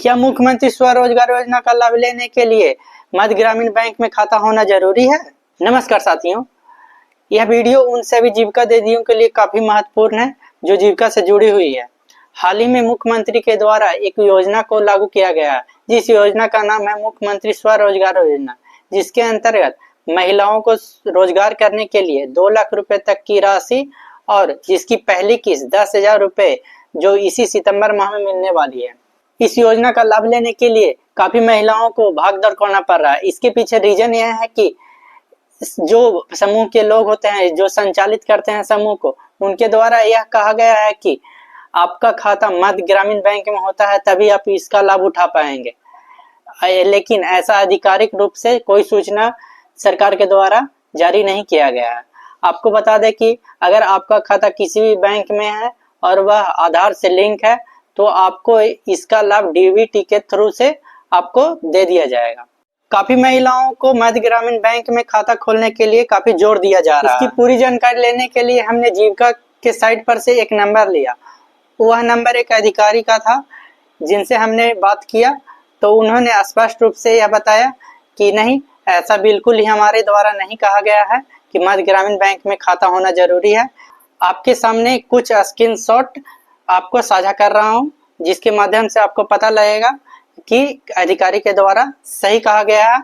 क्या मुख्यमंत्री स्वरोजगार योजना का लाभ लेने के लिए मध्य ग्रामीण बैंक में खाता होना जरूरी है? नमस्कार साथियों, यह वीडियो उन सभी जीविका दीदियों के लिए काफी महत्वपूर्ण है जो जीविका से जुड़ी हुई है। हाल ही में मुख्यमंत्री के द्वारा एक योजना को लागू किया गया है, जिस योजना का नाम है मुख्यमंत्री स्वरोजगार योजना, जिसके अंतर्गत महिलाओं को रोजगार करने के लिए 2 लाख रुपए तक की राशि और जिसकी पहली किस्त 10,000 रुपए जो इसी सितंबर माह में मिलने वाली है। इस योजना का लाभ लेने के लिए काफी महिलाओं को भाग दौड़ करना पड़ रहा है। इसके पीछे रीजन यह है कि जो समूह के लोग होते हैं जो संचालित करते हैं समूह को, उनके द्वारा यह कहा गया है कि आपका खाता मध्य ग्रामीण बैंक में होता है तभी आप इसका लाभ उठा पाएंगे, लेकिन ऐसा आधिकारिक रूप से कोई सूचना सरकार के द्वारा जारी नहीं किया गया है। आपको बता दें कि अगर आपका खाता किसी भी बैंक में है और वह आधार से लिंक है तो आपको इसका लाभ डीबीटी के थ्रू से आपको दे दिया जाएगा। काफी महिलाओं को मध्य ग्रामीण बैंक में खाता खोलने के लिए काफी जोर दिया जा रहा है। इसकी पूरी जानकारी लेने के लिए हमने जीविका के साइट पर से एक नंबर लिया। वह नंबर एक अधिकारी का था जिनसे हमने बात किया, तो उन्होंने स्पष्ट रूप से यह बताया कि नहीं, ऐसा बिल्कुल ही हमारे द्वारा नहीं कहा गया है कि मध्य ग्रामीण बैंक में खाता होना जरूरी है। आपके सामने कुछ स्क्रीनशॉट आपको साझा कर रहा हूं, जिसके माध्यम से आपको पता लगेगा कि अधिकारी के द्वारा सही कहा गया है।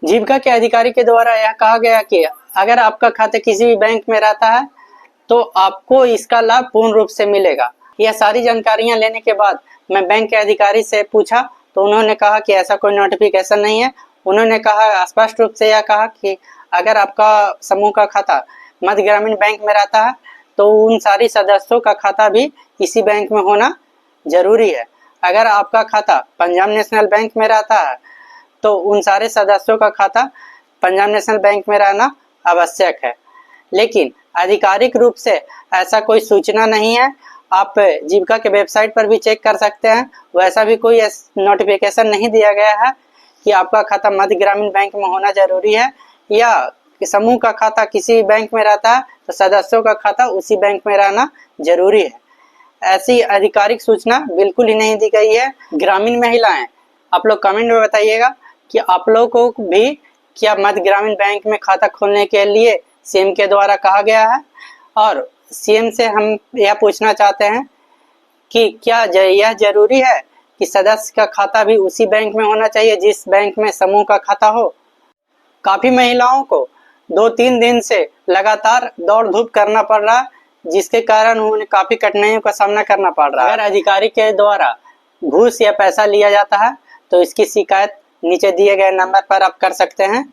जीविका के अधिकारी के द्वारा यह कहा गया कि अगर आपका खाता किसी भी बैंक में रहता है तो आपको इसका लाभ पूर्ण रूप से मिलेगा। यह सारी जानकारियां लेने के बाद मैं बैंक के अधिकारी से पूछा तो उन्होंने कहा कि ऐसा कोई नोटिफिकेशन नहीं है। उन्होंने कहा, स्पष्ट रूप से यह कहा कि अगर आपका समूह का खाता मध्य ग्रामीण बैंक में रहता है तो उन सारी सदस्यों का खाता भी इसी बैंक में होना जरूरी है। अगर आपका खाता पंजाब नेशनल बैंक में रहता है तो उन सारे सदस्यों का खाता पंजाब नेशनल बैंक में रहना आवश्यक है, लेकिन आधिकारिक रूप से ऐसा कोई सूचना नहीं है। आप जीविका के वेबसाइट पर भी चेक कर सकते हैं, वैसा भी कोई नोटिफिकेशन नहीं दिया गया है कि आपका खाता मध्य ग्रामीण बैंक में होना जरूरी है, या समूह का खाता किसी बैंक में रहता है तो सदस्यों का खाता उसी बैंक में रहना जरूरी है। ऐसी आधिकारिक सूचना बिल्कुल ही नहीं दी गई है। ग्रामीण महिलाएं, आप लोग कमेंट में बताइएगा कि आप लोगों को भी क्या मध्य ग्रामीण बैंक में खाता खोलने के लिए सीएम के द्वारा कहा गया है, और सीएम से हम यह पूछना चाहते हैं कि क्या यह जरूरी है कि सदस्य का खाता भी उसी बैंक में होना चाहिए जिस बैंक में समूह का खाता हो। काफी महिलाओं को 2-3 दिन से लगातार दौड़ धूप करना पड़ रहा है, जिसके कारण उन्हें काफी कठिनाइयों का सामना करना पड़ रहा है। अगर अधिकारी के द्वारा घूस या पैसा लिया जाता है तो इसकी शिकायत नीचे दिए गए नंबर पर आप कर सकते हैं।